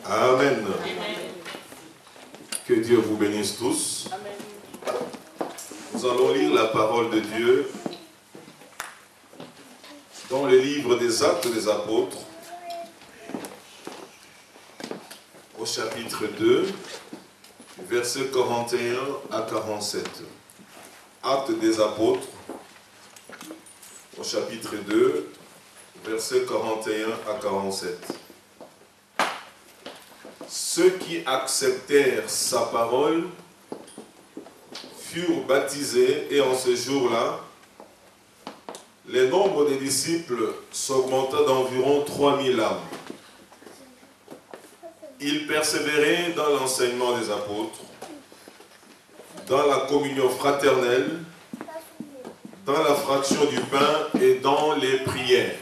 Amen. Que Dieu vous bénisse tous. Nous allons lire la parole de Dieu dans le livre des Actes des Apôtres, au chapitre 2, versets 41 à 47. Actes des Apôtres, au chapitre 2, versets 41 à 47. Ceux qui acceptèrent sa parole furent baptisés, et en ce jour-là, le nombre des disciples s'augmenta d'environ 3000 âmes. Ils persévéraient dans l'enseignement des apôtres, dans la communion fraternelle, dans la fraction du pain et dans les prières.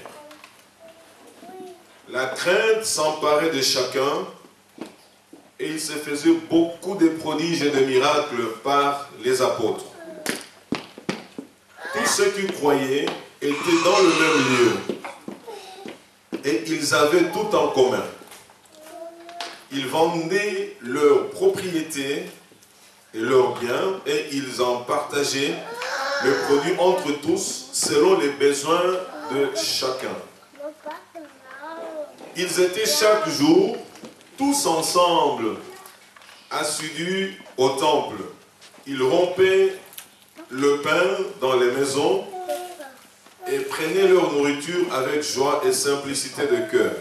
La crainte s'emparait de chacun, et il se faisait beaucoup de prodiges et de miracles par les apôtres. Tous ceux qui croyaient étaient dans le même lieu, et ils avaient tout en commun. Ils vendaient leurs propriétés et leurs biens, et ils en partageaient le produit entre tous, selon les besoins de chacun. Ils étaient chaque jour tous ensemble, assidus au temple. Ils rompaient le pain dans les maisons et prenaient leur nourriture avec joie et simplicité de cœur,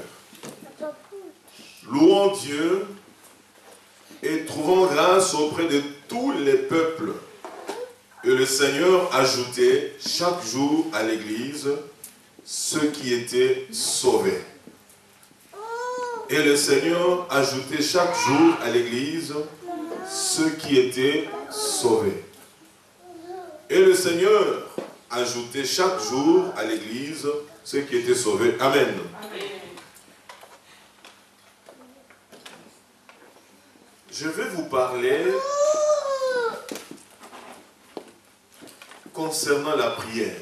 louant Dieu et trouvant grâce auprès de tous les peuples. Et le Seigneur ajoutait chaque jour à l'Église ceux qui étaient sauvés. Et le Seigneur ajoutait chaque jour à l'Église ceux qui étaient sauvés. Et le Seigneur ajoutait chaque jour à l'Église ceux qui étaient sauvés. Amen. Amen. Je vais vous parler concernant la prière.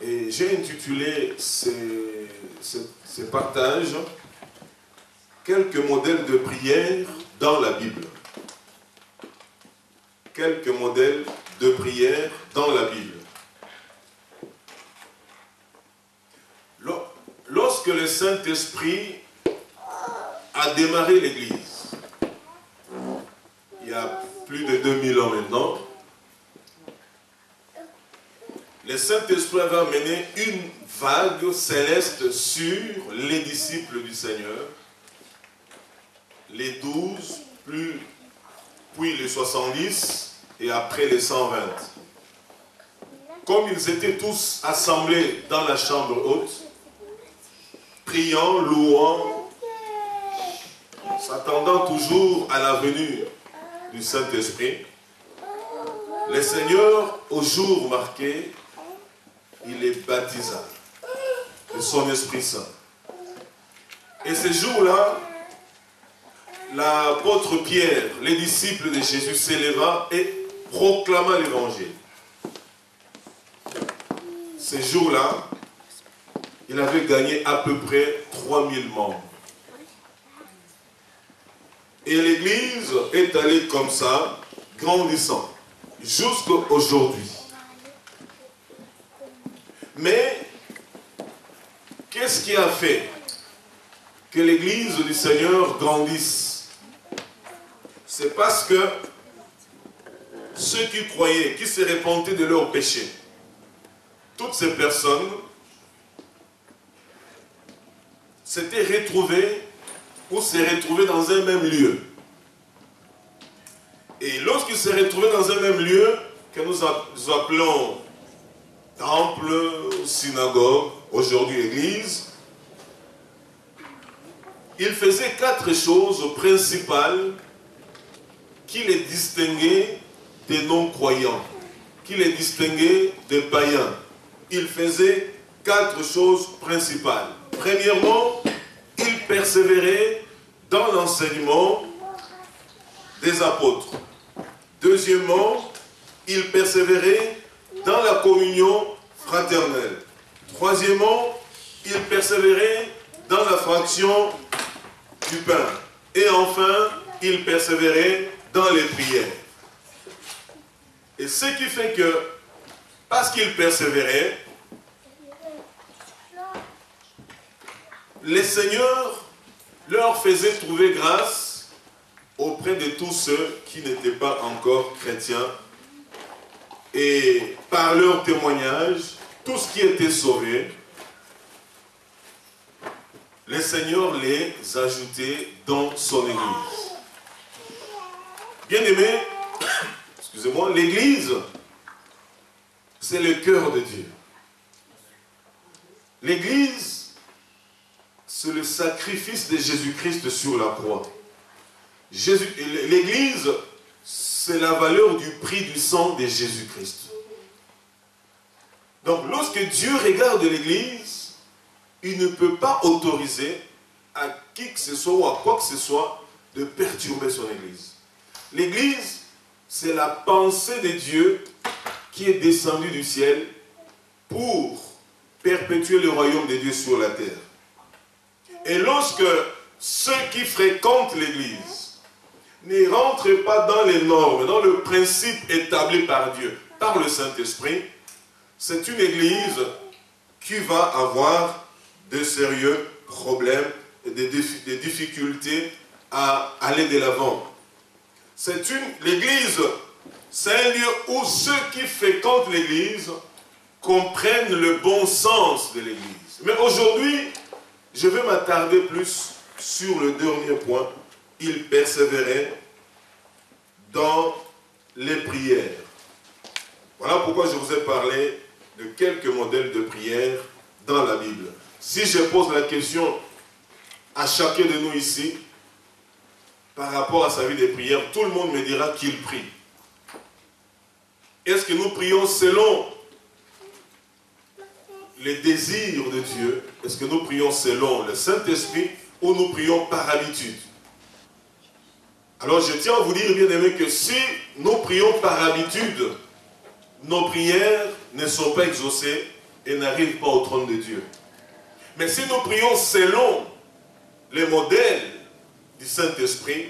Et j'ai intitulé ce partage « Quelques modèles de prière dans la Bible ». Quelques modèles de prière dans la Bible. Lorsque le Saint-Esprit a démarré l'Église, il y a plus de 2000 ans maintenant, le Saint-Esprit avait amené une vague céleste sur les disciples du Seigneur, les 12, puis les 70 et après les 120. Comme ils étaient tous assemblés dans la chambre haute, priant, louant, s'attendant toujours à la venue du Saint-Esprit, le Seigneur, au jour marqué, il les baptisa de son Esprit Saint. Et ce jour-là, l'apôtre Pierre, les disciples de Jésus, s'éleva et proclama l'évangile. Ce jour-là, il avait gagné à peu près 3000 membres. Et l'Église est allée comme ça, grandissant, jusqu'à aujourd'hui. Mais, qu'est-ce qui a fait que l'Église du Seigneur grandisse? C'est parce que ceux qui croyaient, qui se repentaient de leurs péchés, toutes ces personnes s'étaient retrouvées ou se retrouvaient dans un même lieu. Et lorsqu'ils se retrouvaient dans un même lieu, que nous appelons temple, synagogue, aujourd'hui église, ils faisaient 4 choses principales qui les distinguaient des non-croyants, qui les distinguaient des païens. Ils faisaient 4 choses principales. Premièrement, ils persévéraient dans l'enseignement des apôtres. Deuxièmement, ils persévéraient dans la communion fraternelle. Troisièmement, ils persévéraient dans la fraction du pain. Et enfin, il persévérait dans les prières. Et ce qui fait que, parce qu'il persévérait, les seigneurs leur faisaient trouver grâce auprès de tous ceux qui n'étaient pas encore chrétiens. Et par leur témoignage, tous qui étaient sauvés, le Seigneur les ajoutait dans son Église. Bien-aimés, excusez-moi, l'Église, c'est le cœur de Dieu. L'Église, c'est le sacrifice de Jésus-Christ sur la croix. L'Église, c'est la valeur du prix du sang de Jésus-Christ. Donc, lorsque Dieu regarde l'Église, il ne peut pas autoriser à qui que ce soit ou à quoi que ce soit de perturber son Église. L'Église, c'est la pensée de Dieu qui est descendue du ciel pour perpétuer le royaume de Dieu sur la terre. Et lorsque ceux qui fréquentent l'Église ne rentrent pas dans les normes, dans le principe établi par Dieu, par le Saint-Esprit, c'est une Église qui va avoir de sérieux problèmes et des difficultés à aller de l'avant. L'Église, c'est un lieu où ceux qui fréquentent l'Église comprennent le bon sens de l'Église. Mais aujourd'hui, je vais m'attarder plus sur le dernier point. Il persévérait dans les prières. Voilà pourquoi je vous ai parlé de quelques modèles de prière dans la Bible. Si je pose la question à chacun de nous ici, par rapport à sa vie de prière, tout le monde me dira qu'il prie. Est-ce que nous prions selon les désirs de Dieu? Est-ce que nous prions selon le Saint-Esprit ou nous prions par habitude? Alors je tiens à vous dire, bien aimé, que si nous prions par habitude, nos prières ne sont pas exaucées et n'arrivent pas au trône de Dieu. Mais si nous prions selon les modèles du Saint-Esprit,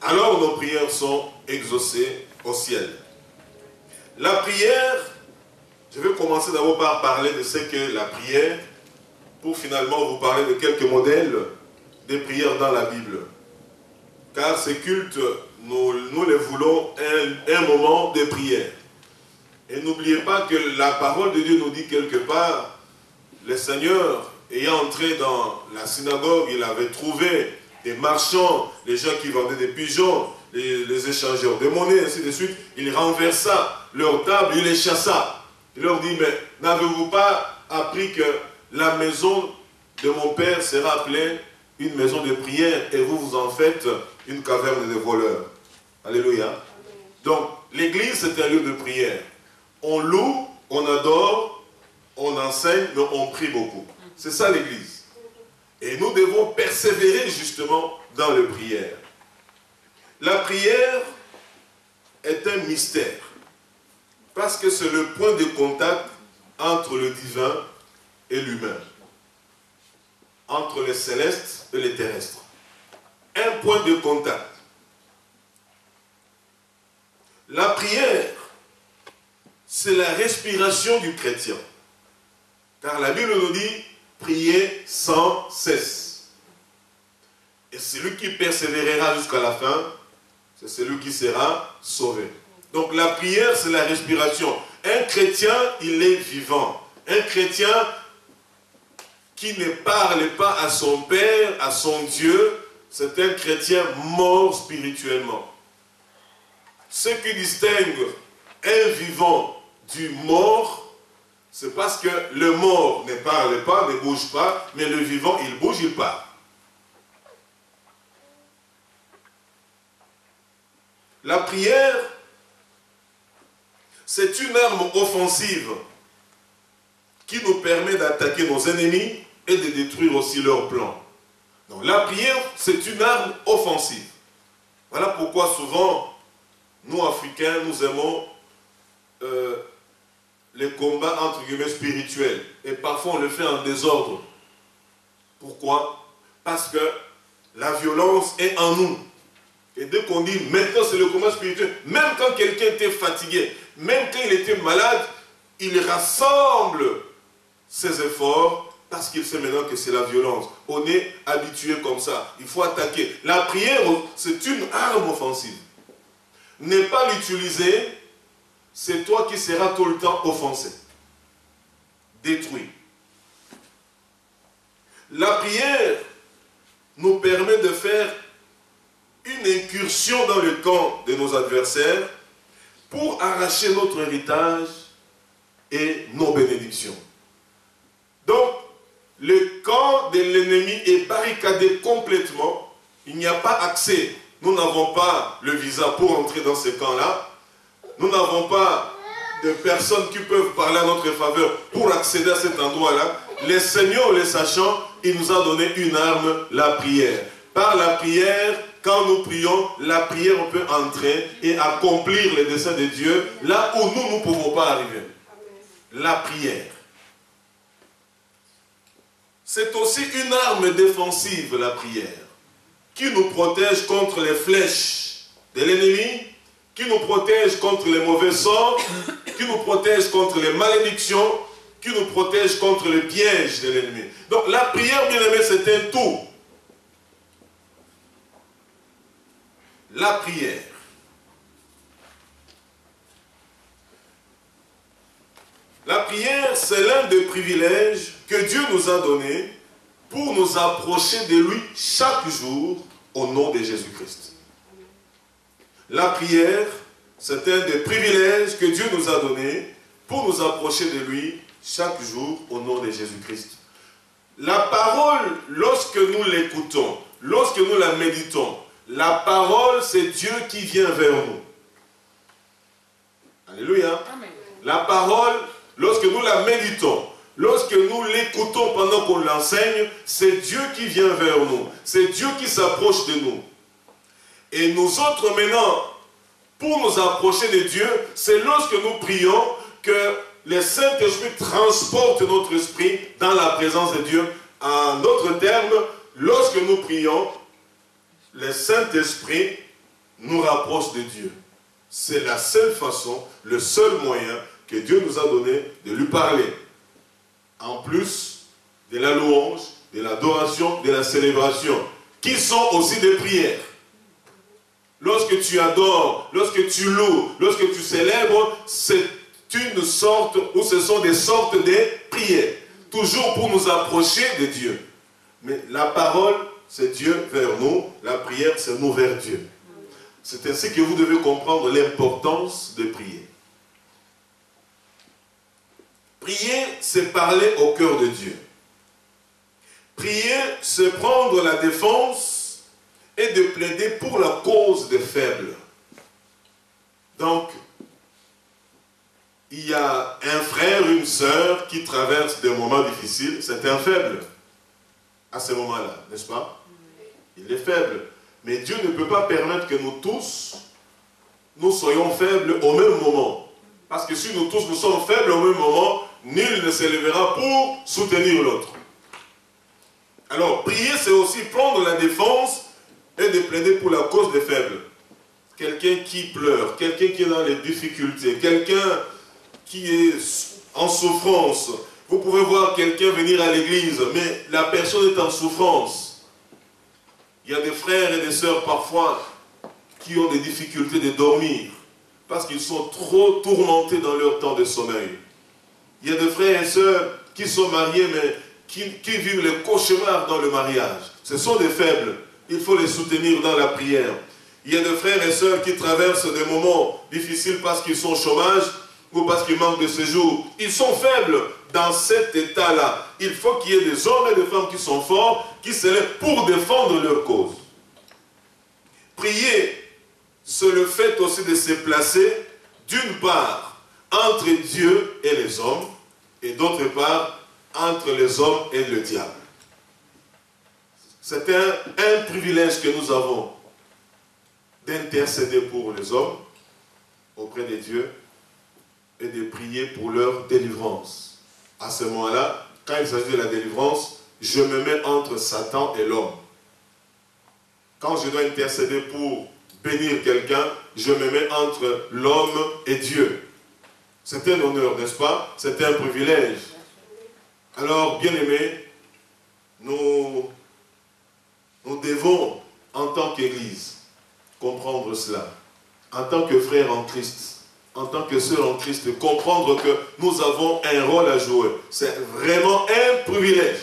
alors nos prières sont exaucées au ciel. La prière, je vais commencer d'abord par parler de ce qu'est la prière, pour finalement vous parler de quelques modèles de prières dans la Bible. Car ces cultes, nous les voulons un moment de prière. Et n'oubliez pas que la parole de Dieu nous dit quelque part, le Seigneur, ayant entré dans la synagogue, il avait trouvé des marchands, les gens qui vendaient des pigeons, les échangeurs de monnaie, ainsi de suite. Il renversa leur table, il les chassa. Il leur dit, mais n'avez-vous pas appris que la maison de mon père sera appelée une maison de prière et vous vous en faites une caverne de voleurs? Alléluia. Donc, l'église, c'est un lieu de prière. On loue, on adore, on enseigne, mais on prie beaucoup. C'est ça l'église. Et nous devons persévérer justement dans les prières. La prière est un mystère. Parce que c'est le point de contact entre le divin et l'humain. Entre les célestes et les terrestres. Un point de contact. La prière, c'est la respiration du chrétien. Car la Bible nous dit, priez sans cesse. Et celui qui persévérera jusqu'à la fin, c'est celui qui sera sauvé. Donc la prière, c'est la respiration. Un chrétien, il est vivant. Un chrétien qui ne parle pas à son Père, à son Dieu, c'est un chrétien mort spirituellement. Ce qui distingue un vivant du mort, c'est parce que le mort ne parle pas, ne bouge pas, mais le vivant, il bouge, il parle. La prière, c'est une arme offensive qui nous permet d'attaquer nos ennemis et de détruire aussi leurs plans. Donc la prière, c'est une arme offensive. Voilà pourquoi souvent, nous Africains, nous aimons les combats entre guillemets spirituels. Et parfois on le fait en désordre. Pourquoi? Parce que la violence est en nous. Et dès qu'on dit maintenant c'est le combat spirituel, même quand quelqu'un était fatigué, même quand il était malade, il rassemble ses efforts parce qu'il sait maintenant que c'est la violence. On est habitué comme ça. Il faut attaquer. La prière, c'est une arme offensive. Ne pas l'utiliser, c'est toi qui seras tout le temps offensé, détruit. La prière nous permet de faire une incursion dans le camp de nos adversaires pour arracher notre héritage et nos bénédictions. Donc, le camp de l'ennemi est barricadé complètement. Il n'y a pas accès. Nous n'avons pas le visa pour entrer dans ce camp-là. Nous n'avons pas de personnes qui peuvent parler à notre faveur pour accéder à cet endroit-là. Le Seigneur, le sachant, il nous a donné une arme, la prière. Par la prière, quand nous prions, la prière peut entrer et accomplir les desseins de Dieu là où nous ne pouvons pas arriver. La prière. C'est aussi une arme défensive, la prière, qui nous protège contre les flèches de l'ennemi, qui nous protège contre les mauvais sorts, qui nous protège contre les malédictions, qui nous protège contre les pièges de l'ennemi. Donc la prière, bien aimé, c'est un tout. La prière. La prière, c'est l'un des privilèges que Dieu nous a donnés pour nous approcher de lui chaque jour au nom de Jésus-Christ. La prière, c'est un des privilèges que Dieu nous a donnés pour nous approcher de lui chaque jour au nom de Jésus-Christ. La parole, lorsque nous l'écoutons, lorsque nous la méditons, la parole, c'est Dieu qui vient vers nous. Alléluia. Amen. La parole, lorsque nous la méditons, lorsque nous l'écoutons pendant qu'on l'enseigne, c'est Dieu qui vient vers nous. C'est Dieu qui s'approche de nous. Et nous autres maintenant, pour nous approcher de Dieu, c'est lorsque nous prions que le Saint-Esprit transporte notre esprit dans la présence de Dieu. En d'autres termes, lorsque nous prions, le Saint-Esprit nous rapproche de Dieu. C'est la seule façon, le seul moyen que Dieu nous a donné de lui parler. En plus de la louange, de l'adoration, de la célébration, qui sont aussi des prières. Lorsque tu adores, lorsque tu loues, lorsque tu célèbres, c'est une sorte, ou ce sont des sortes de prières. Toujours pour nous approcher de Dieu. Mais la parole, c'est Dieu vers nous. La prière, c'est nous vers Dieu. C'est ainsi que vous devez comprendre l'importance de prier. Prier, c'est parler au cœur de Dieu. Prier, c'est prendre la défense et de plaider pour la cause des faibles. Donc, il y a un frère, une sœur qui traverse des moments difficiles, c'est un faible à ce moment-là, n'est-ce pas? Il est faible. Mais Dieu ne peut pas permettre que nous tous, nous soyons faibles au même moment. Parce que si nous tous nous sommes faibles au même moment, nul ne s'élèvera pour soutenir l'autre. Alors, prier, c'est aussi prendre la défense et de plaider pour la cause des faibles. Quelqu'un qui pleure, quelqu'un qui est dans les difficultés, quelqu'un qui est en souffrance. Vous pouvez voir quelqu'un venir à l'église, mais la personne est en souffrance. Il y a des frères et des sœurs parfois qui ont des difficultés de dormir parce qu'ils sont trop tourmentés dans leur temps de sommeil. Il y a des frères et sœurs qui sont mariés mais qui vivent les cauchemars dans le mariage. Ce sont des faibles. Il faut les soutenir dans la prière. Il y a des frères et sœurs qui traversent des moments difficiles parce qu'ils sont au chômage ou parce qu'ils manquent de séjour. Ils sont faibles dans cet état-là. Il faut qu'il y ait des hommes et des femmes qui sont forts, qui se lèvent pour défendre leur cause. Prier, c'est le fait aussi de se placer, d'une part, entre Dieu et les hommes, et d'autre part, entre les hommes et le diable. C'est un privilège que nous avons d'intercéder pour les hommes auprès de Dieu et de prier pour leur délivrance. À ce moment-là, quand il s'agit de la délivrance, je me mets entre Satan et l'homme. Quand je dois intercéder pour bénir quelqu'un, je me mets entre l'homme et Dieu. C'est un honneur, n'est-ce pas? C'est un privilège. Alors, bien-aimés, nous devons, en tant qu'Église, comprendre cela. En tant que frères en Christ, en tant que sœurs en Christ, comprendre que nous avons un rôle à jouer. C'est vraiment un privilège.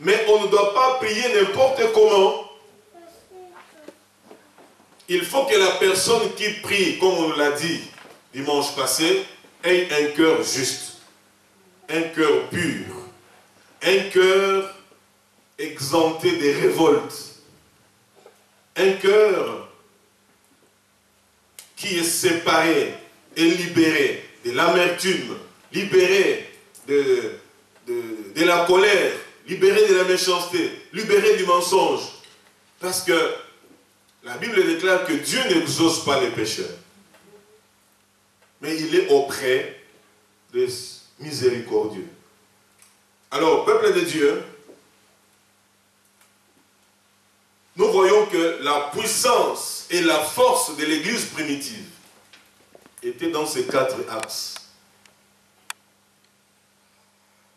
Mais on ne doit pas prier n'importe comment. Il faut que la personne qui prie, comme on l'a dit dimanche passé, ait un cœur juste, un cœur pur, un cœur exempté des révoltes, un cœur qui est séparé et libéré de l'amertume, libéré de la colère, libéré de la méchanceté, libéré du mensonge. Parce que la Bible déclare que Dieu n'exauce pas les pécheurs. Mais il est auprès des miséricordieux. Alors, peuple de Dieu, nous voyons que la puissance et la force de l'Église primitive étaient dans ces 4 axes.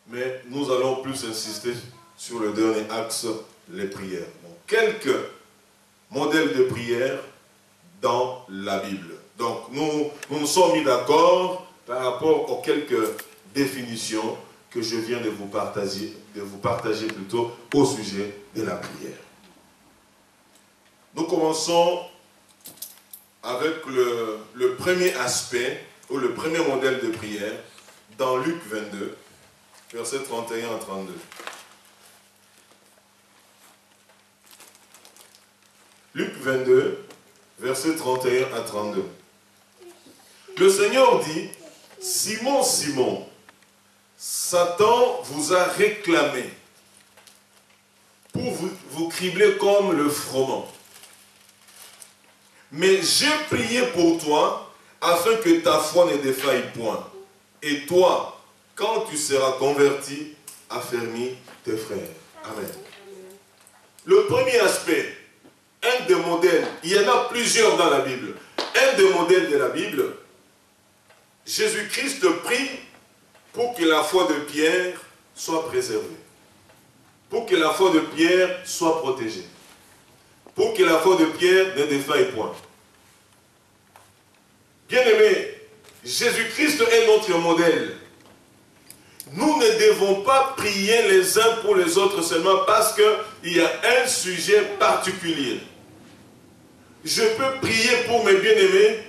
Mais nous allons plus insister sur le dernier axe, les prières. Donc, quelques modèles de prière dans la Bible. Donc, nous nous sommes mis d'accord par rapport aux quelques définitions que je viens de vous partager plutôt au sujet de la prière. Nous commençons avec le premier aspect, ou le premier modèle de prière, dans Luc 22, versets 31 à 32. Luc 22, versets 31 à 32. Le Seigneur dit, « Simon, Simon, Satan vous a réclamé pour vous cribler comme le froment. Mais j'ai prié pour toi, afin que ta foi ne défaille point. Et toi, quand tu seras converti, affermis tes frères. » Amen. Le premier aspect, un des modèles, il y en a plusieurs dans la Bible. Un des modèles de la Bible, Jésus-Christ prie pour que la foi de Pierre soit préservée. Pour que la foi de Pierre soit protégée. Pour que la foi de Pierre ne défaille point. Bien-aimés, Jésus-Christ est notre modèle. Nous ne devons pas prier les uns pour les autres seulement parce qu'il y a un sujet particulier. Je peux prier pour mes bien-aimés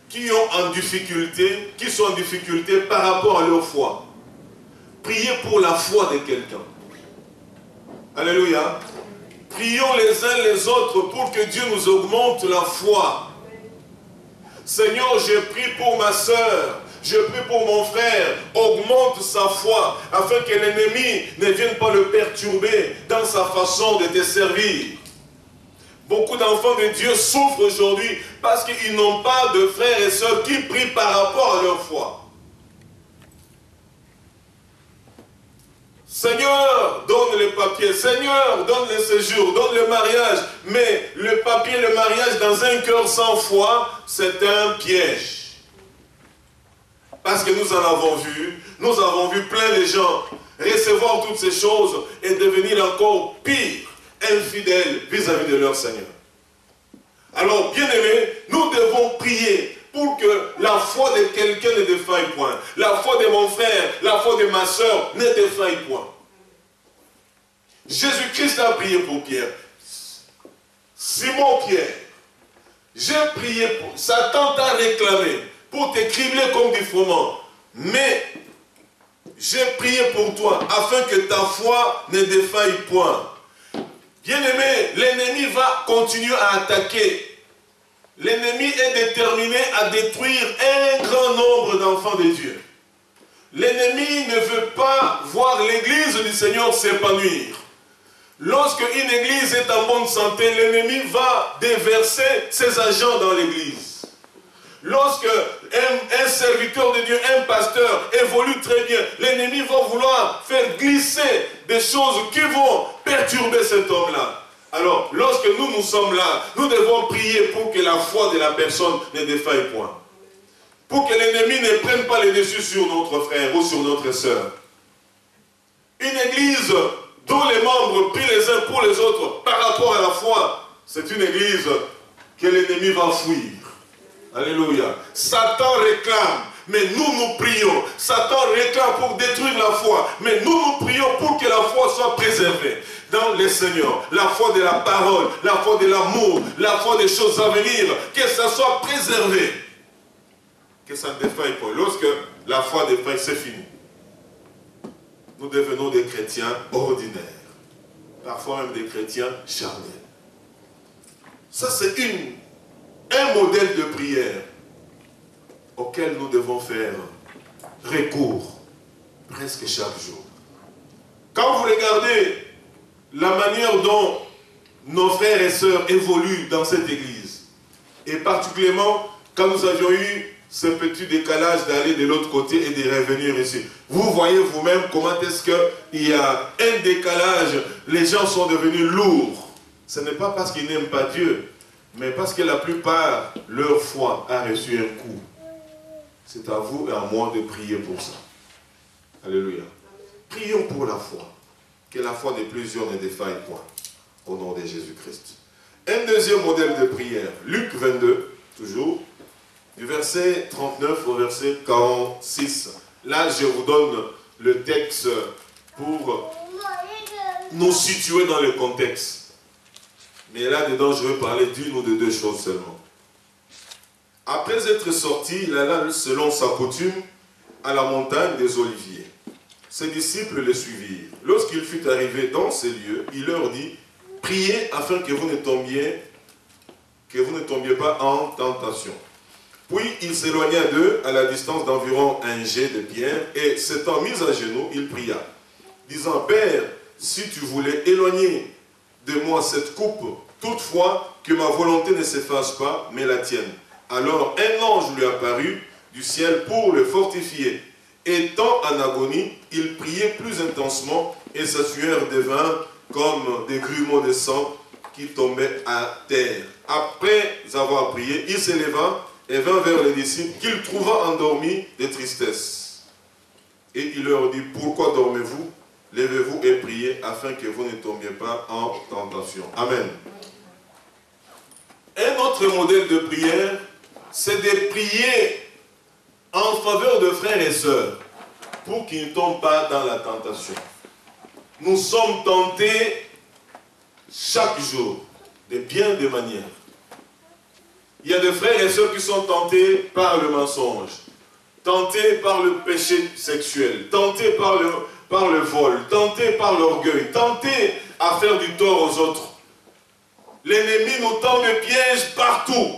qui sont en difficulté par rapport à leur foi. Priez pour la foi de quelqu'un. Alléluia. Prions les uns les autres pour que Dieu nous augmente la foi. Seigneur, je prie pour ma soeur, je prie pour mon frère, augmente sa foi, afin que l'ennemi ne vienne pas le perturber dans sa façon de te servir. Beaucoup d'enfants de Dieu souffrent aujourd'hui parce qu'ils n'ont pas de frères et sœurs qui prient par rapport à leur foi. Seigneur, donne les papiers. Seigneur, donne le séjour, donne le mariage. Mais le papier, le mariage dans un cœur sans foi, c'est un piège. Parce que nous en avons vu plein de gens recevoir toutes ces choses et devenir encore pire, infidèles vis-à-vis de leur Seigneur. Alors, bien-aimés, nous devons prier pour que la foi de quelqu'un ne défaille point. La foi de mon frère, la foi de ma soeur ne défaille point. Jésus-Christ a prié pour Pierre. Simon Pierre, j'ai prié pour... Satan t'a réclamé pour te cribler comme du froment. Mais j'ai prié pour toi afin que ta foi ne défaille point. Bien-aimé, l'ennemi va continuer à attaquer. L'ennemi est déterminé à détruire un grand nombre d'enfants de Dieu. L'ennemi ne veut pas voir l'église du Seigneur s'épanouir. Lorsque une église est en bonne santé, l'ennemi va déverser ses agents dans l'église. Lorsque un serviteur de Dieu, un pasteur évolue très bien, l'ennemi va vouloir faire glisser des choses qui vont perturber cet homme-là. Alors, lorsque nous sommes là, nous devons prier pour que la foi de la personne ne défaille point. Pour que l'ennemi ne prenne pas le dessus sur notre frère ou sur notre sœur. Une église dont les membres prient les uns pour les autres par rapport à la foi, c'est une église que l'ennemi va fuir. Alléluia. Satan réclame, mais nous prions. Satan réclame pour détruire la foi, mais nous prions pour que la foi soit préservée dans le Seigneur. La foi de la parole, la foi de l'amour, la foi des choses à venir, que ça soit préservé. Que ça ne défaille pas. Lorsque la foi défaille, c'est fini. Nous devenons des chrétiens ordinaires. Parfois même des chrétiens charnels. Ça, c'est un modèle de prière auquel nous devons faire recours presque chaque jour. Quand vous regardez la manière dont nos frères et sœurs évoluent dans cette église, et particulièrement quand nous avions eu ce petit décalage d'aller de l'autre côté et de revenir ici. Vous voyez vous-même comment est-ce qu'il y a un décalage, les gens sont devenus lourds. Ce n'est pas parce qu'ils n'aiment pas Dieu, mais parce que la plupart, leur foi a reçu un coup. C'est à vous et à moi de prier pour ça. Alléluia. Prions pour la foi. Que la foi de plusieurs ne défaille point. Au nom de Jésus-Christ. Un deuxième modèle de prière. Luc 22, toujours. Du verset 39 au verset 46. Là, je vous donne le texte pour nous situer dans le contexte. Mais là-dedans, je vais parler d'une ou de deux choses seulement. Après être sorti, il alla selon sa coutume à la montagne des Oliviers. Ses disciples le suivirent. Lorsqu'il fut arrivé dans ces lieux, il leur dit, priez afin que vous ne tombiez pas en tentation. Puis il s'éloigna d'eux à la distance d'environ un jet de pierre, et s'étant mis à genoux, il pria, disant, Père, si tu voulais éloigner de moi cette coupe, toutefois que ma volonté ne s'efface pas, mais la tienne. Alors un ange lui apparut du ciel pour le fortifier. Étant en agonie, il priait plus intensement, et sa sueur devint comme des grumeaux de sang qui tombaient à terre. Après avoir prié, il s'éleva et vint vers les disciples qu'il trouva endormis de tristesse. Et il leur dit, pourquoi dormez-vous? Levez-vous et priez afin que vous ne tombiez pas en tentation. Amen. Un autre modèle de prière, c'est de prier en faveur de frères et sœurs pour qu'ils ne tombent pas dans la tentation. Nous sommes tentés chaque jour de bien des manières. Il y a des frères et sœurs qui sont tentés par le mensonge, tentés par le péché sexuel, tentés par le vol, tentés par l'orgueil, tentés à faire du tort aux autres. L'ennemi nous tend des pièges partout.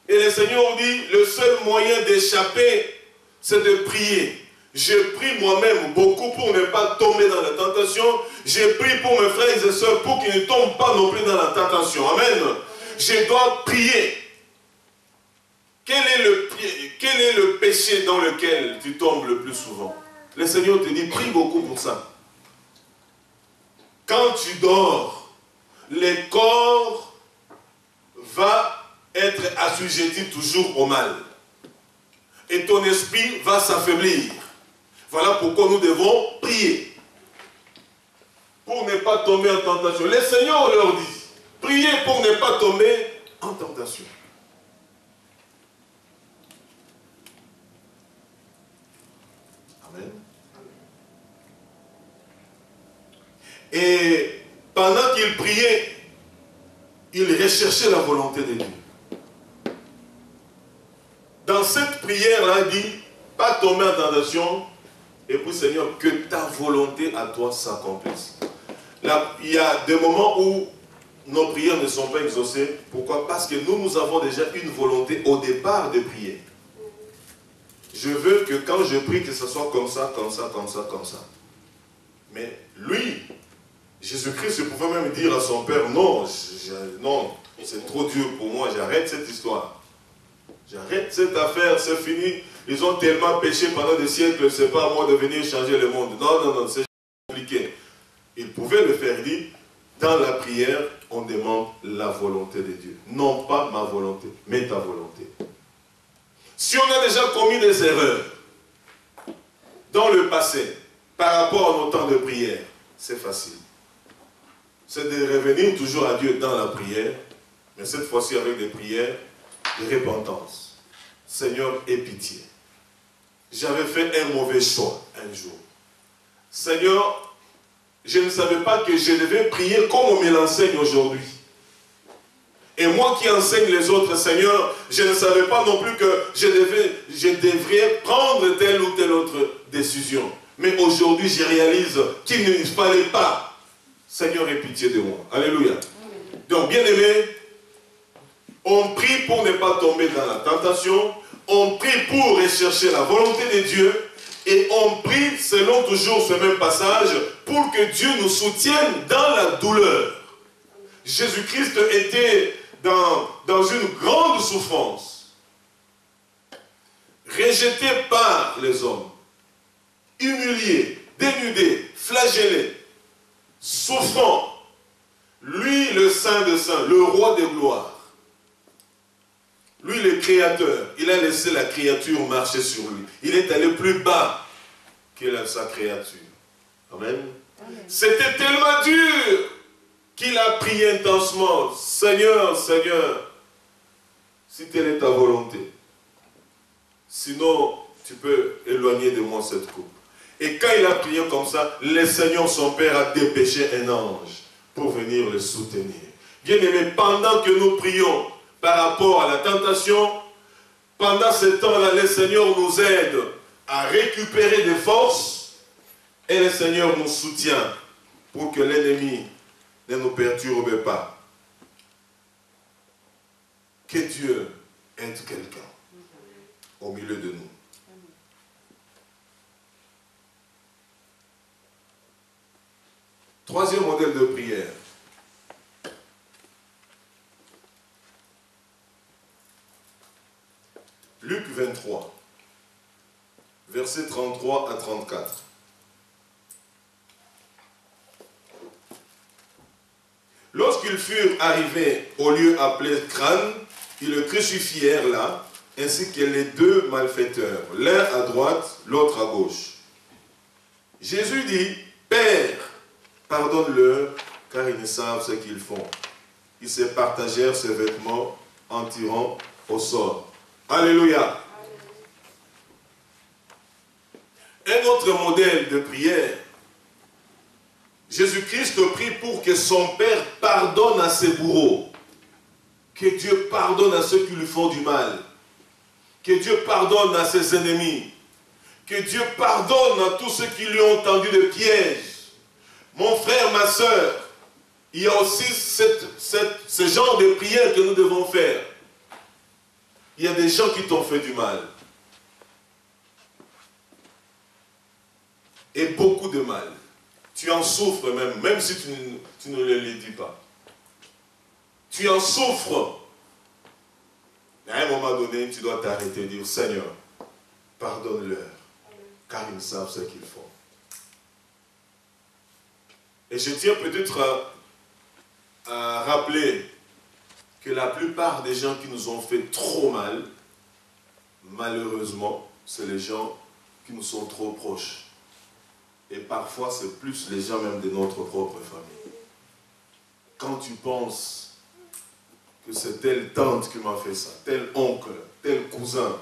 Et le Seigneur dit, le seul moyen d'échapper, c'est de prier. Je prie moi-même beaucoup pour ne pas tomber dans la tentation. Je prie pour mes frères et sœurs pour qu'ils ne tombent pas non plus dans la tentation. Amen. Je dois prier. Quel est le péché dans lequel tu tombes le plus souvent? Le Seigneur te dit, prie beaucoup pour ça. Quand tu dors, le corps va être assujetti toujours au mal. Et ton esprit va s'affaiblir. Voilà pourquoi nous devons prier. Pour ne pas tomber en tentation. Le Seigneur leur dit, priez pour ne pas tomber en tentation. Amen. Et pendant qu'il priait, il recherchait la volonté de Dieu. Dans cette prière-là, il dit, pas tomber en tentation, et puis Seigneur, que ta volonté à toi s'accomplisse. Là, il y a des moments où nos prières ne sont pas exaucées. Pourquoi? Parce que nous avons déjà une volonté au départ de prier. Je veux que quand je prie, que ce soit comme ça, comme ça, comme ça, comme ça. Mais lui, Jésus-Christ pouvait même dire à son Père, non, non, c'est trop dur pour moi, j'arrête cette histoire. J'arrête cette affaire, c'est fini. Ils ont tellement péché pendant des siècles, c'est pas à moi de venir changer le monde. Non, non, non, c'est compliqué. Il pouvait le faire dire, Dans la prière, on demande la volonté de Dieu. Non pas ma volonté, mais ta volonté. Si on a déjà commis des erreurs dans le passé, par rapport à nos temps de prière, c'est facile. C'est de revenir toujours à Dieu dans la prière, mais cette fois-ci avec des prières de repentance. Seigneur, aie pitié. J'avais fait un mauvais choix un jour. Seigneur, je ne savais pas que je devais prier comme on me l'enseigne aujourd'hui. Et moi qui enseigne les autres, Seigneur, je ne savais pas non plus que je devrais prendre telle ou telle autre décision. Mais aujourd'hui, je réalise qu'il ne fallait pas. Seigneur, aie pitié de moi. Alléluia. Donc, bien aimé, on prie pour ne pas tomber dans la tentation. On prie pour rechercher la volonté de Dieu. Et on prie, selon toujours ce même passage, pour que Dieu nous soutienne dans la douleur. Jésus-Christ était dans une grande souffrance, rejeté par les hommes, humilié, dénudé, flagellé, souffrant. Lui, le Saint des Saints, le Roi des gloires, lui, le Créateur, il a laissé la créature marcher sur lui. Il est allé plus bas que sa créature. Amen. C'était tellement dur qu'il a prié intensement. Seigneur, Seigneur, si telle est ta volonté, sinon tu peux éloigner de moi cette coupe. Et quand il a prié comme ça, le Seigneur, son Père, a dépêché un ange pour venir le soutenir. Bien aimé, pendant que nous prions par rapport à la tentation, pendant ce temps-là, le Seigneur nous aide à récupérer des forces et le Seigneur nous soutient pour que l'ennemi ne nous perturbe pas. Que Dieu aide quelqu'un au milieu de nous. Troisième modèle de prière. Luc 23, versets 33 à 34. Lorsqu'ils furent arrivés au lieu appelé Crâne, ils le crucifièrent là, ainsi que les deux malfaiteurs, l'un à droite, l'autre à gauche. Jésus dit, Père, pardonne-leur, car ils ne savent ce qu'ils font. Ils se partagèrent ses vêtements en tirant au sort. Alléluia. Un autre modèle de prière. Jésus-Christ prie pour que son Père pardonne à ses bourreaux. Que Dieu pardonne à ceux qui lui font du mal. Que Dieu pardonne à ses ennemis. Que Dieu pardonne à tous ceux qui lui ont tendu de pièges. Mon frère, ma soeur, il y a aussi ce genre de prière que nous devons faire. Il y a des gens qui t'ont fait du mal. Et beaucoup de mal. Tu en souffres même si tu ne le dis pas. Tu en souffres. Mais à un moment donné, tu dois t'arrêter et dire, Seigneur, pardonne-leur, car ils ne savent ce qu'ils font. Et je tiens peut-être à rappeler que la plupart des gens qui nous ont fait trop mal, malheureusement, c'est les gens qui nous sont trop proches. Et parfois, c'est plus les gens même de notre propre famille. Quand tu penses que c'est telle tante qui m'a fait ça, tel oncle, tel cousin,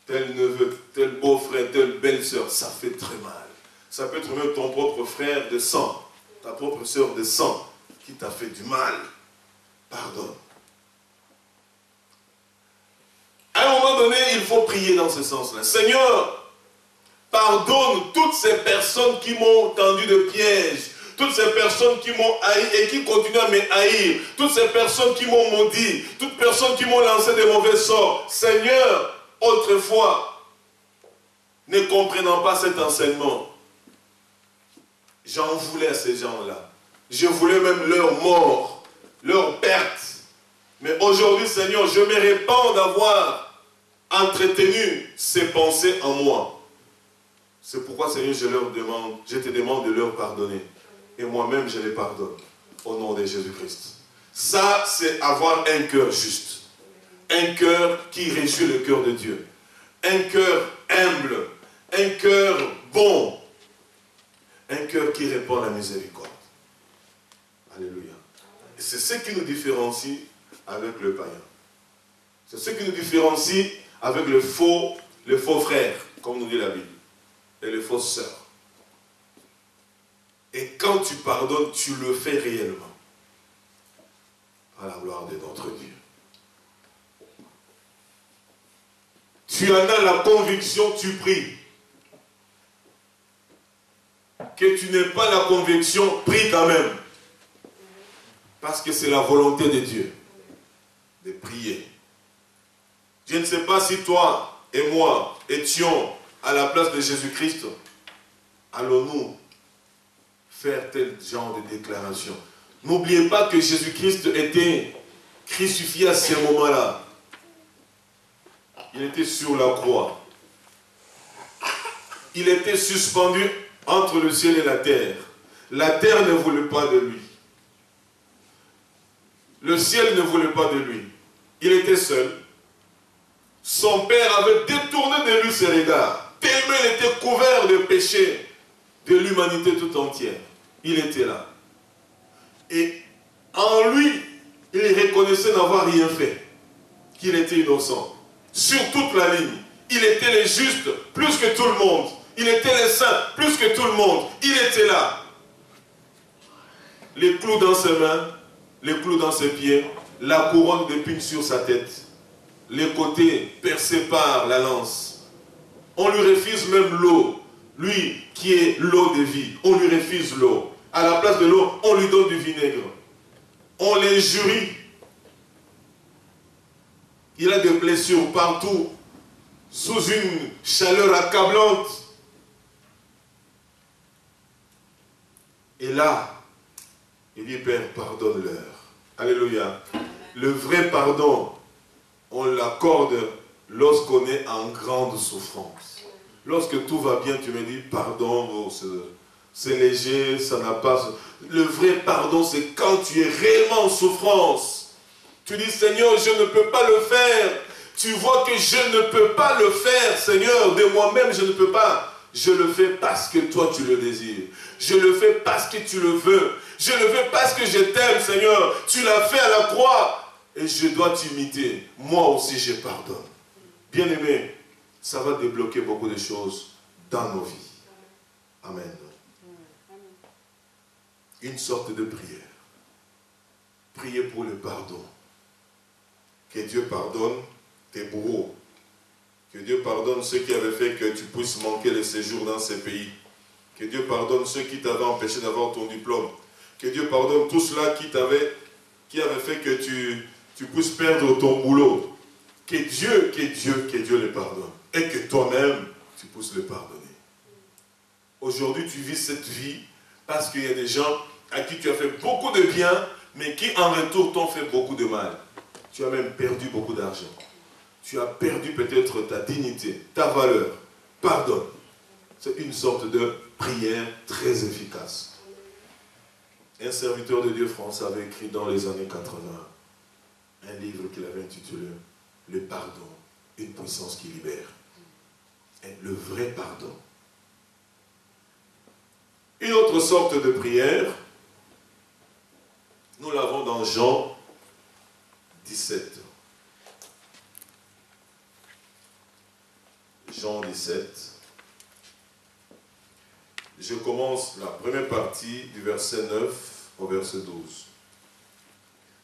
tel neveu, tel beau-frère, telle belle-sœur, ça fait très mal. Ça peut être même ton propre frère de sang, ta propre sœur de sang, qui t'a fait du mal. Pardonne. À un moment donné, il faut prier dans ce sens-là. Seigneur, pardonne toutes ces personnes qui m'ont tendu de pièges, toutes ces personnes qui m'ont haï et qui continuent à me haïr, toutes ces personnes qui m'ont maudit, toutes les personnes qui m'ont lancé des mauvais sorts. Seigneur, autrefois, ne comprenant pas cet enseignement, j'en voulais à ces gens-là. Je voulais même leur mort, leur perte. Mais aujourd'hui, Seigneur, je me répands d'avoir entretenu ces pensées en moi. C'est pourquoi, Seigneur, je te demande de leur pardonner et moi-même je les pardonne. Au nom de Jésus-Christ. Ça, c'est avoir un cœur juste. Un cœur qui réjouit le cœur de Dieu. Un cœur humble. Un cœur bon. Un cœur qui répand la miséricorde. Alléluia. Et c'est ce qui nous différencie avec le païen. C'est ce qui nous différencie avec le faux frère, comme nous dit la Bible, et les fausses sœurs. Et quand tu pardonnes, tu le fais réellement. À la gloire de notre Dieu. Tu en as la conviction, tu pries. Que tu n'aies pas la conviction, prie quand même. Parce que c'est la volonté de Dieu de prier. Je ne sais pas si toi et moi étions à la place de Jésus-Christ, allons-nous faire tel genre de déclaration. N'oubliez pas que Jésus-Christ était crucifié à ce moment-là. Il était sur la croix. Il était suspendu entre le ciel et la terre. La terre ne voulait pas de lui. Le ciel ne voulait pas de lui. Il était seul. Son père avait détourné de lui ses regards. Tellement il était couvert de péchés de l'humanité tout entière. Il était là. Et en lui, il reconnaissait n'avoir rien fait. Qu'il était innocent. Sur toute la ligne. Il était le juste plus que tout le monde. Il était le saint plus que tout le monde. Il était là. Les clous dans ses mains, les clous dans ses pieds, la couronne d'épines sur sa tête, les côtés percés par la lance. On lui refuse même l'eau. Lui qui est l'eau de vie, on lui refuse l'eau. À la place de l'eau, on lui donne du vinaigre. On l'injurie. Il a des blessures partout, sous une chaleur accablante. Et là, il dit, Père, pardonne-leur. Alléluia. Le vrai pardon, on l'accorde lorsqu'on est en grande souffrance. Lorsque tout va bien, tu me dis, pardon, oh, c'est léger, ça n'a pas... Le vrai pardon, c'est quand tu es réellement en souffrance. Tu dis, Seigneur, je ne peux pas le faire. Tu vois que je ne peux pas le faire, Seigneur, de moi-même, je ne peux pas. Je le fais parce que toi, tu le désires. Je le fais parce que tu le veux. Je le fais parce que je t'aime, Seigneur. Tu l'as fait à la croix et je dois t'imiter. Moi aussi, je pardonne. Bien-aimé, ça va débloquer beaucoup de choses dans nos vies. Amen. Une sorte de prière. Prier pour le pardon. Que Dieu pardonne tes bourreaux. Que Dieu pardonne ceux qui avaient fait que tu puisses manquer le séjour dans ces pays. Que Dieu pardonne ceux qui t'avaient empêché d'avoir ton diplôme. Que Dieu pardonne tous ceux qui avaient fait que tu puisses perdre ton boulot. Que Dieu les pardonne. Et que toi-même, tu puisses le pardonner. Aujourd'hui, tu vis cette vie parce qu'il y a des gens à qui tu as fait beaucoup de bien, mais qui en retour t'ont fait beaucoup de mal. Tu as même perdu beaucoup d'argent. Tu as perdu peut-être ta dignité, ta valeur. Pardonne. C'est une sorte de prière très efficace. Un serviteur de Dieu français avait écrit dans les années 80 un livre qu'il avait intitulé « Le pardon, une puissance qui libère ». Et le vrai pardon. Une autre sorte de prière, nous l'avons dans Jean 17. Jean 17. Je commence la première partie du verset 9 au verset 12.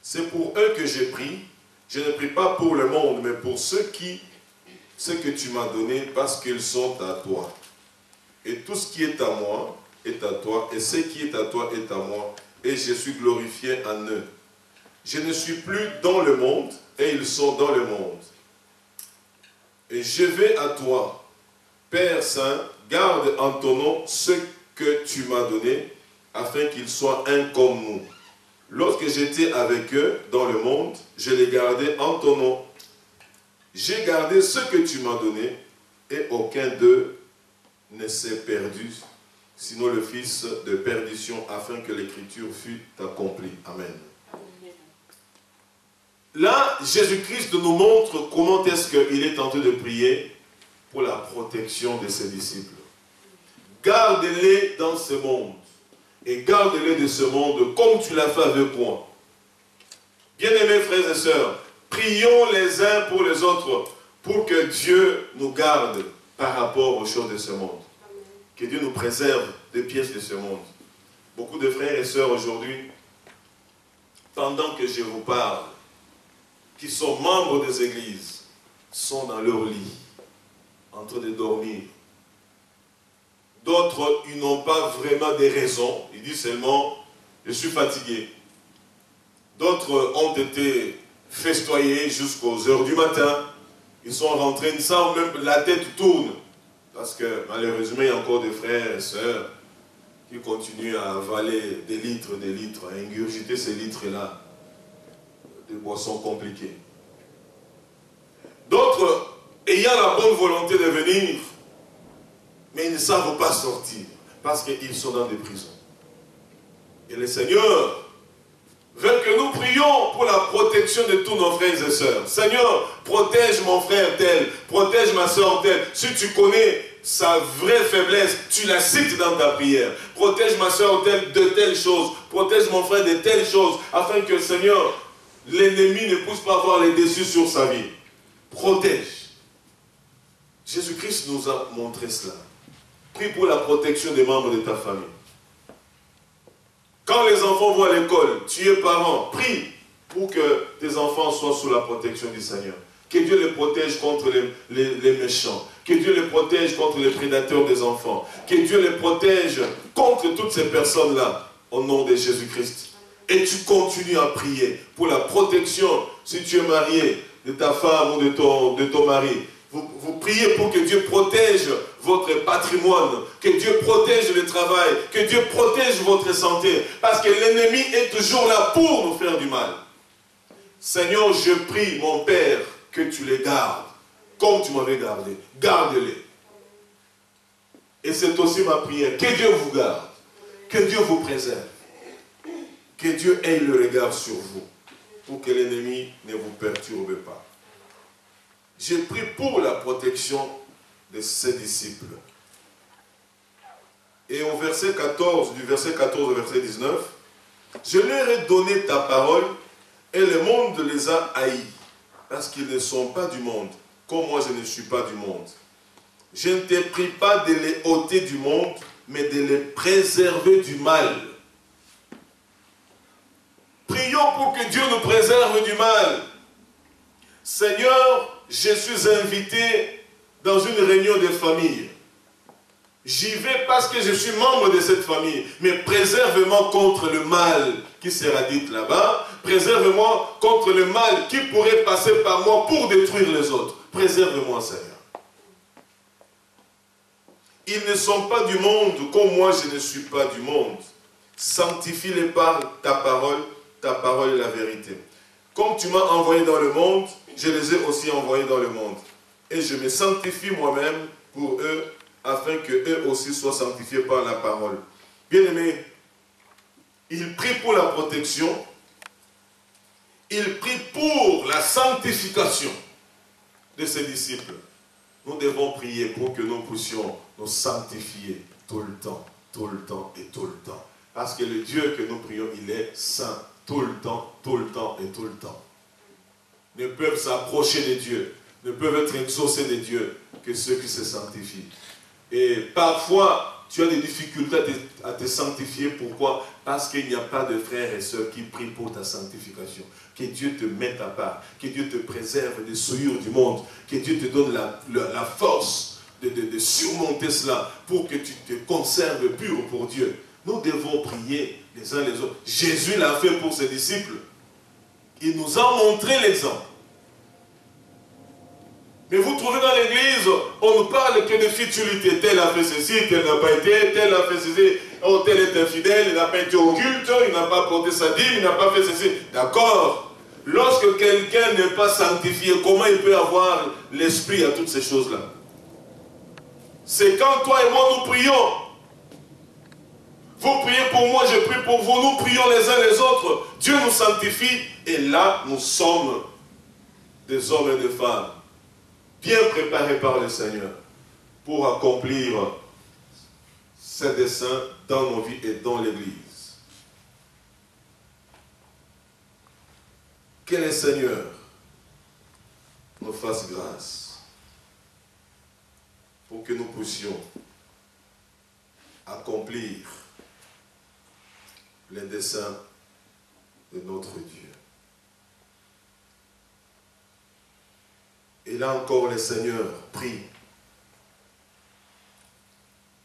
C'est pour eux que j'ai prié. Je ne prie pas pour le monde, mais pour ce que tu m'as donné, parce qu'ils sont à toi. Et tout ce qui est à moi est à toi, et ce qui est à toi est à moi, et je suis glorifié en eux. Je ne suis plus dans le monde, et ils sont dans le monde. Et je vais à toi, Père Saint, garde en ton nom ce que tu m'as donné, afin qu'ils soient un comme nous. Lorsque j'étais avec eux dans le monde, je les gardais en ton nom. J'ai gardé ce que tu m'as donné, et aucun d'eux ne s'est perdu, sinon le fils de perdition, afin que l'écriture fût accomplie. Amen. Là, Jésus-Christ nous montre comment est-ce qu'il est tenté de prier pour la protection de ses disciples. Garde-les dans ce monde. Et garde-les de ce monde comme tu l'as fait avec moi. Bien-aimés frères et sœurs, prions les uns pour les autres pour que Dieu nous garde par rapport aux choses de ce monde. Que Dieu nous préserve des pièges de ce monde. Beaucoup de frères et sœurs aujourd'hui, pendant que je vous parle, qui sont membres des églises, sont dans leur lit, en train de dormir. D'autres, ils n'ont pas vraiment des raisons. Ils disent seulement, je suis fatigué. D'autres ont été festoyés jusqu'aux heures du matin. Ils sont rentrés, ils savent même la tête tourne. Parce que malheureusement, il y a encore des frères et sœurs qui continuent à avaler des litres, à ingurgiter ces litres-là. Des boissons compliquées. D'autres, ayant la bonne volonté de venir, mais ils ne savent pas sortir parce qu'ils sont dans des prisons. Et le Seigneur veut que nous prions pour la protection de tous nos frères et sœurs. Seigneur, protège mon frère tel, protège ma soeur telle. Si tu connais sa vraie faiblesse, tu la cites dans ta prière. Protège ma soeur telle de telles choses, protège mon frère de telles choses, afin que, Seigneur, l'ennemi ne puisse pas avoir les dessus sur sa vie. Protège. Jésus-Christ nous a montré cela. Prie pour la protection des membres de ta famille. Quand les enfants vont à l'école, tu es parent, prie pour que tes enfants soient sous la protection du Seigneur. Que Dieu les protège contre les méchants. Que Dieu les protège contre les prédateurs des enfants. Que Dieu les protège contre toutes ces personnes-là, au nom de Jésus-Christ. Et tu continues à prier pour la protection, si tu es marié, de ta femme ou de ton mari. Vous priez pour que Dieu protège votre patrimoine, que Dieu protège le travail, que Dieu protège votre santé, parce que l'ennemi est toujours là pour nous faire du mal. Seigneur, je prie, mon Père, que tu les gardes, comme tu m'avais gardé. Garde-les. Et c'est aussi ma prière. Que Dieu vous garde, que Dieu vous préserve, que Dieu ait le regard sur vous, pour que l'ennemi ne vous perturbe pas. J'ai pris pour la protection de ses disciples. Et au verset 14, du verset 14 au verset 19, je leur ai donné ta parole et le monde les a haïs, parce qu'ils ne sont pas du monde, comme moi je ne suis pas du monde. Je ne t'ai pris pas de les ôter du monde, mais de les préserver du mal. Prions pour que Dieu nous préserve du mal. Seigneur, je suis invité dans une réunion de famille. J'y vais parce que je suis membre de cette famille. Mais préserve-moi contre le mal qui sera dit là-bas. Préserve-moi contre le mal qui pourrait passer par moi pour détruire les autres. Préserve-moi, Seigneur. Ils ne sont pas du monde comme moi je ne suis pas du monde. Sanctifie-les par ta parole est la vérité. Comme tu m'as envoyé dans le monde, je les ai aussi envoyés dans le monde. Et je me sanctifie moi-même pour eux, afin qu'eux aussi soient sanctifiés par la parole. Bien-aimés, il prie pour la protection, il prie pour la sanctification de ses disciples. Nous devons prier pour que nous puissions nous sanctifier tout le temps et tout le temps. Parce que le Dieu que nous prions, il est saint tout le temps et tout le temps. Ne peuvent s'approcher de Dieu, ne peuvent être exaucés de Dieu que ceux qui se sanctifient. Et parfois, tu as des difficultés à te sanctifier. Pourquoi? Parce qu'il n'y a pas de frères et sœurs qui prient pour ta sanctification. Que Dieu te mette à part, que Dieu te préserve des souillures du monde, que Dieu te donne la force de surmonter cela pour que tu te conserves pur pour Dieu. Nous devons prier les uns les autres. Jésus l'a fait pour ses disciples. Il nous a montré l'exemple. Mais vous trouvez dans l'église, on ne parle que de futilité. Tel a fait ceci, tel n'a pas été, tel a fait ceci, oh, tel est infidèle, il n'a pas été au culte, il n'a pas porté sa dîme, il n'a pas fait ceci. D'accord. Lorsque quelqu'un n'est pas sanctifié, comment il peut avoir l'esprit à toutes ces choses-là? C'est quand toi et moi nous prions. Vous priez pour moi, je prie pour vous. Nous prions les uns les autres. Dieu nous sanctifie. Et là, nous sommes des hommes et des femmes bien préparés par le Seigneur pour accomplir ses desseins dans nos vies et dans l'Église. Que le Seigneur nous fasse grâce pour que nous puissions accomplir les desseins de notre Dieu. Et là encore, le Seigneur prie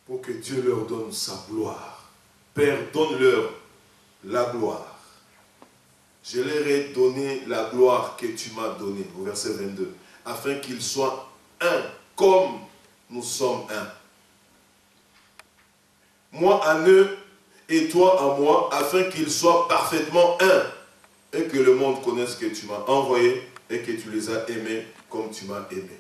pour que Dieu leur donne sa gloire. Père, donne-leur la gloire. Je leur ai donné la gloire que tu m'as donnée, au verset 22, afin qu'ils soient un, comme nous sommes un. Moi en eux et toi en moi, afin qu'ils soient parfaitement un, et que le monde connaisse que tu m'as envoyé et que tu les as aimés comme tu m'as aimé.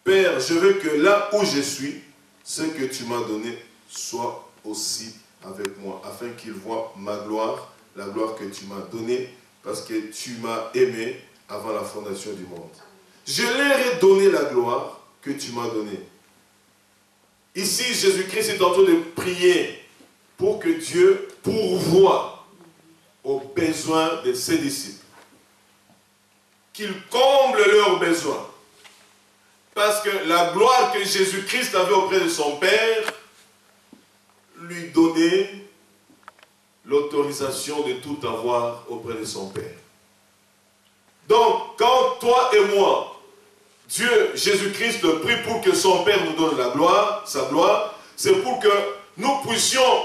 Père, je veux que là où je suis, ce que tu m'as donné soit aussi avec moi, afin qu'ils voient ma gloire, la gloire que tu m'as donnée, parce que tu m'as aimé avant la fondation du monde. Je leur ai donné la gloire que tu m'as donnée. Ici, Jésus-Christ est en train de prier pour que Dieu pourvoie aux besoins de ses disciples. Qu'il comble leurs besoins. Parce que la gloire que Jésus-Christ avait auprès de son Père lui donnait l'autorisation de tout avoir auprès de son Père. Donc, quand toi et moi, Dieu, Jésus-Christ, prie pour que son Père nous donne la gloire, sa gloire, c'est pour que nous puissions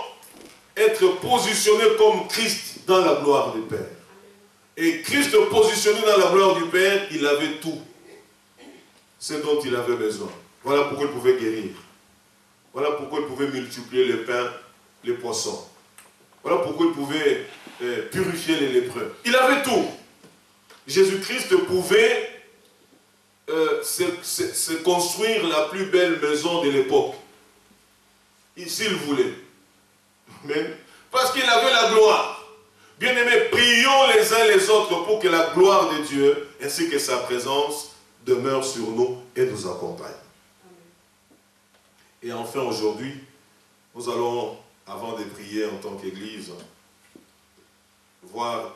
être positionnés comme Christ dans la gloire du Père. Et Christ positionné dans la gloire du Père, il avait tout ce dont il avait besoin. Voilà pourquoi il pouvait guérir. Voilà pourquoi il pouvait multiplier les pains, les poissons. Voilà pourquoi il pouvait purifier les lépreux. Il avait tout. Jésus-Christ pouvait se construire la plus belle maison de l'époque. S'il voulait. Amen. Parce qu'il avait la gloire. Bien-aimés, prions les uns les autres pour que la gloire de Dieu ainsi que sa présence demeure sur nous et nous accompagne. Et enfin aujourd'hui, nous allons, avant de prier en tant qu'Église, voir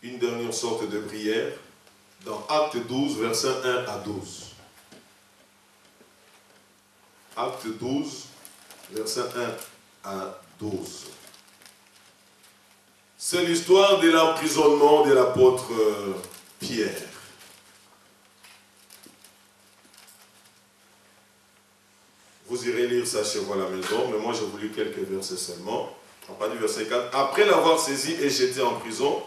une dernière sorte de prière dans Acte 12, versets 1 à 12. Acte 12, versets 1 à 12. C'est l'histoire de l'emprisonnement de l'apôtre Pierre. Vous irez lire ça chez vous à la maison, mais moi j'ai voulu quelques versets seulement. À partir du verset 4. Après l'avoir saisi et jeté en prison,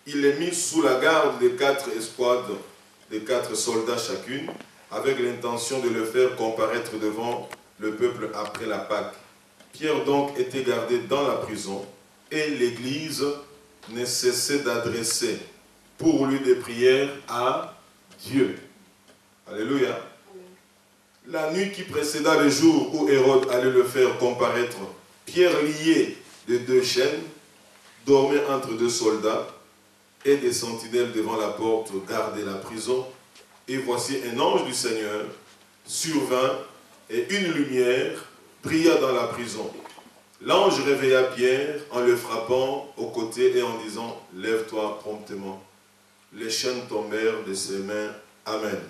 il est mis sous la garde des 4 escouades, des 4 soldats chacune, avec l'intention de le faire comparaître devant le peuple après la Pâque. Pierre donc était gardé dans la prison, et l'Église ne cessait d'adresser pour lui des prières à Dieu. Alléluia. La nuit qui précéda le jour où Hérode allait le faire comparaître, Pierre lié de 2 chaînes, dormait entre 2 soldats, et des sentinelles devant la porte gardaient la prison. Et voici un ange du Seigneur survint, et une lumière brilla dans la prison. L'ange réveilla Pierre en le frappant au côté et en disant « Lève-toi promptement ». Les chaînes tombèrent de ses mains. Amen.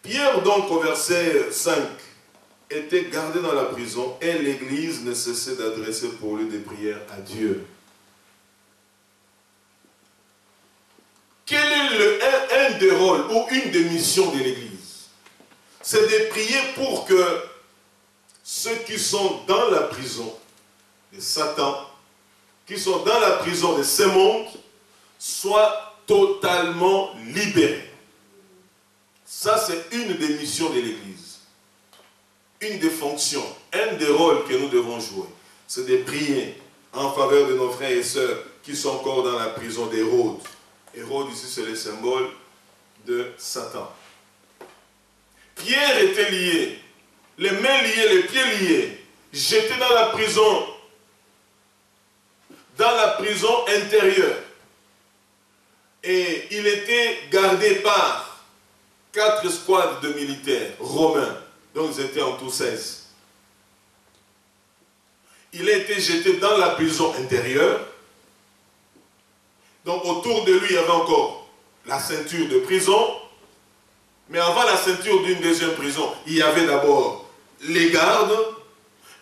Pierre donc au verset 5 était gardé dans la prison et l'Église ne cessait d'adresser pour lui des prières à Dieu. Quel est un des rôles ou une des missions de l'Église? C'est de prier pour que ceux qui sont dans la prison de Satan, qui sont dans la prison de ce monde, soient totalement libérés. Ça, c'est une des missions de l'Église. Une des fonctions, un des rôles que nous devons jouer. C'est de prier en faveur de nos frères et sœurs qui sont encore dans la prison d'Hérode. Hérode, ici, c'est le symbole de Satan. Pierre était lié. les mains liées, les pieds liés, jeté dans la prison intérieure. Et il était gardé par 4 escouades de militaires romains, donc ils étaient en tout 16. Il a été jeté dans la prison intérieure. Donc autour de lui, il y avait encore la ceinture de prison. Mais avant la ceinture d'une deuxième prison, il y avait d'abord les gardes.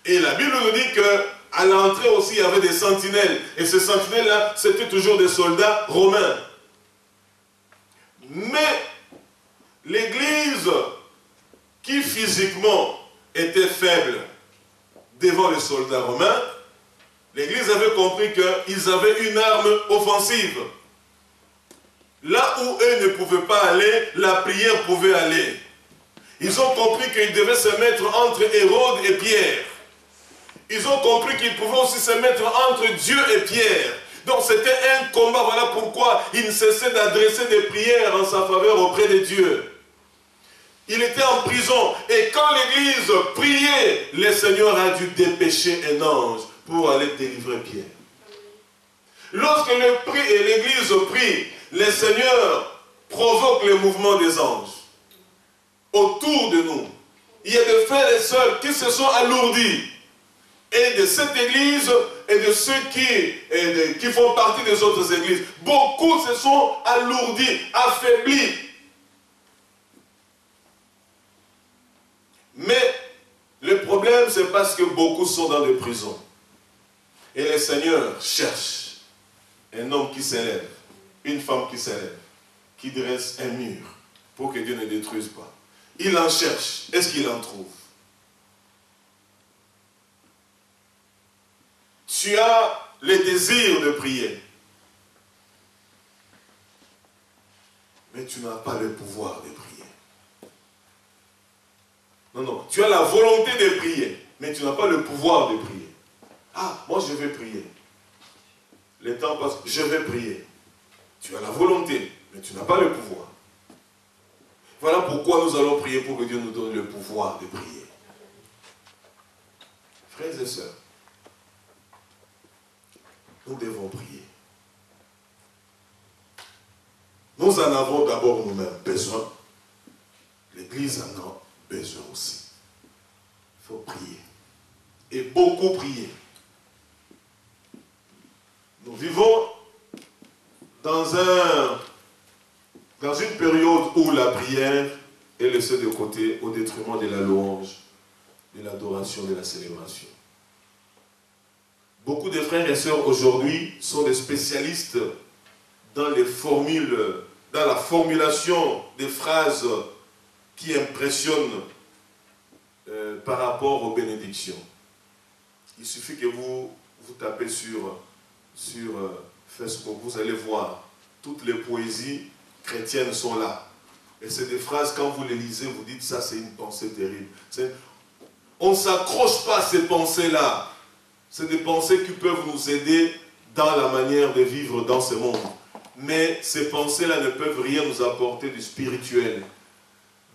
Et la Bible nous dit qu'à l'entrée aussi, il y avait des sentinelles. Et ces sentinelles-là, c'était toujours des soldats romains. Mais l'Église, qui physiquement était faible devant les soldats romains, l'Église avait compris qu'ils avaient une arme offensive. Là où eux ne pouvaient pas aller, la prière pouvait aller. Ils ont compris qu'ils devaient se mettre entre Hérode et Pierre. Ils ont compris qu'ils pouvaient aussi se mettre entre Dieu et Pierre. Donc c'était un combat, voilà pourquoi ils ne cessaient d'adresser des prières en sa faveur auprès de Dieu. Il était en prison et quand l'Église priait, le Seigneur a dû dépêcher un ange pour aller délivrer Pierre. Lorsque l'Église prie, le Seigneur provoque le mouvement des anges autour de nous. Il y a des frères et sœurs qui se sont alourdis. Et de cette église et de ceux qui font partie des autres églises, beaucoup se sont alourdis, affaiblis. Mais le problème, c'est parce que beaucoup sont dans des prisons. Et le Seigneur cherche un homme qui s'élève, une femme qui s'élève, qui dresse un mur pour que Dieu ne détruise pas. Il en cherche. Est-ce qu'il en trouve? Tu as le désir de prier, mais tu n'as pas le pouvoir de prier. Non, non. Tu as la volonté de prier, mais tu n'as pas le pouvoir de prier. Ah, moi je vais prier. Le temps passe, je vais prier. Tu as la volonté, mais tu n'as pas le pouvoir. Voilà pourquoi nous allons prier pour que Dieu nous donne le pouvoir de prier. Frères et sœurs, nous devons prier. Nous en avons d'abord nous-mêmes besoin. L'Église en a besoin aussi. Il faut prier. Et beaucoup prier. Nous vivons dans une période où la prière est laissée de côté au détriment de la louange, de l'adoration, de la célébration. Beaucoup de frères et sœurs aujourd'hui sont des spécialistes dans les formules, dans la formulation des phrases qui impressionnent par rapport aux bénédictions. Il suffit que vous tapez sur Facebook, vous allez voir, toutes les poésies chrétiennes sont là. Et c'est des phrases, quand vous les lisez, vous dites, ça c'est une pensée terrible. On ne s'accroche pas à ces pensées-là. C'est des pensées qui peuvent nous aider dans la manière de vivre dans ce monde. Mais ces pensées-là ne peuvent rien nous apporter du spirituel.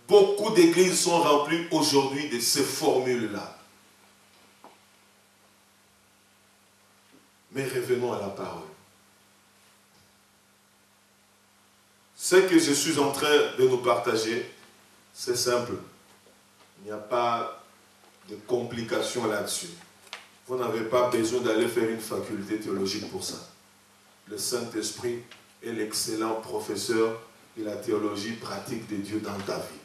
Beaucoup d'églises sont remplies aujourd'hui de ces formules-là. Mais revenons à la parole. Ce que je suis en train de nous partager, c'est simple. Il n'y a pas de complications là-dessus. Vous n'avez pas besoin d'aller faire une faculté théologique pour ça. Le Saint-Esprit est l'excellent professeur de la théologie pratique de Dieu dans ta vie.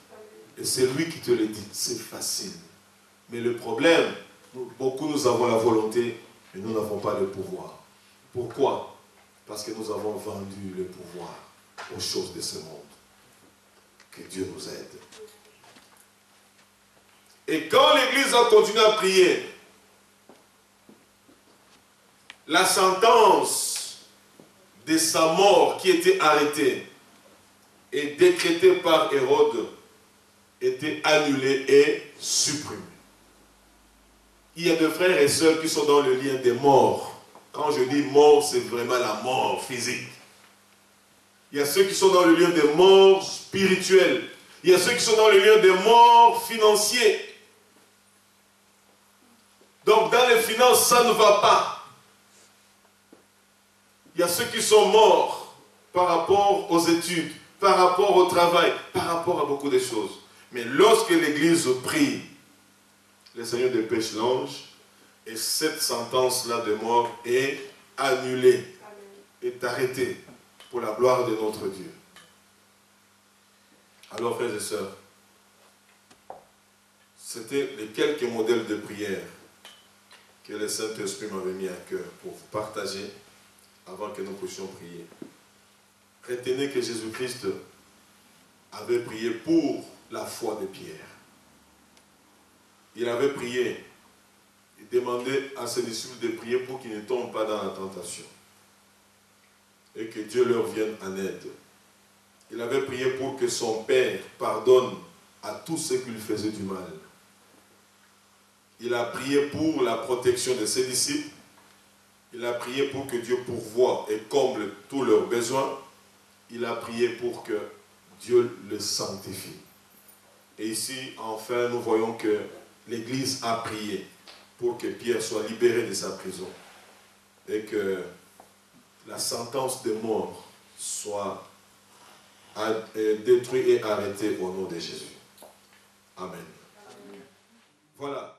Et c'est lui qui te le dit. C'est facile. Mais le problème, beaucoup nous avons la volonté, mais nous n'avons pas le pouvoir. Pourquoi? Parce que nous avons vendu le pouvoir aux choses de ce monde. Que Dieu nous aide. Et quand l'Église a continué à prier, la sentence de sa mort qui était arrêtée et décrétée par Hérode était annulée et supprimée. Il y a des frères et sœurs qui sont dans le lien des morts. Quand je dis mort, c'est vraiment la mort physique. Il y a ceux qui sont dans le lien des morts spirituels. Il y a ceux qui sont dans le lien des morts financiers. les finances, ça ne va pas. Il y a ceux qui sont morts par rapport aux études, par rapport au travail, par rapport à beaucoup de choses. Mais lorsque l'Église prie, le Seigneur dépêche l'ange et cette sentence-là de mort est annulée, est arrêtée pour la gloire de notre Dieu. Alors, frères et sœurs, c'était les quelques modèles de prière que le Saint-Esprit m'avait mis à cœur pour vous partager avant que nous puissions prier. Retenez que Jésus-Christ avait prié pour la foi de Pierre. Il avait prié, il demandait à ses disciples de prier pour qu'ils ne tombent pas dans la tentation et que Dieu leur vienne en aide. Il avait prié pour que son Père pardonne à tous ceux qui lui faisaient du mal. Il a prié pour la protection de ses disciples. Il a prié pour que Dieu pourvoie et comble tous leurs besoins. Il a prié pour que Dieu le sanctifie. Et ici, enfin, nous voyons que l'Église a prié pour que Pierre soit libéré de sa prison et que la sentence de mort soit détruite et arrêtée au nom de Jésus. Amen. Voilà.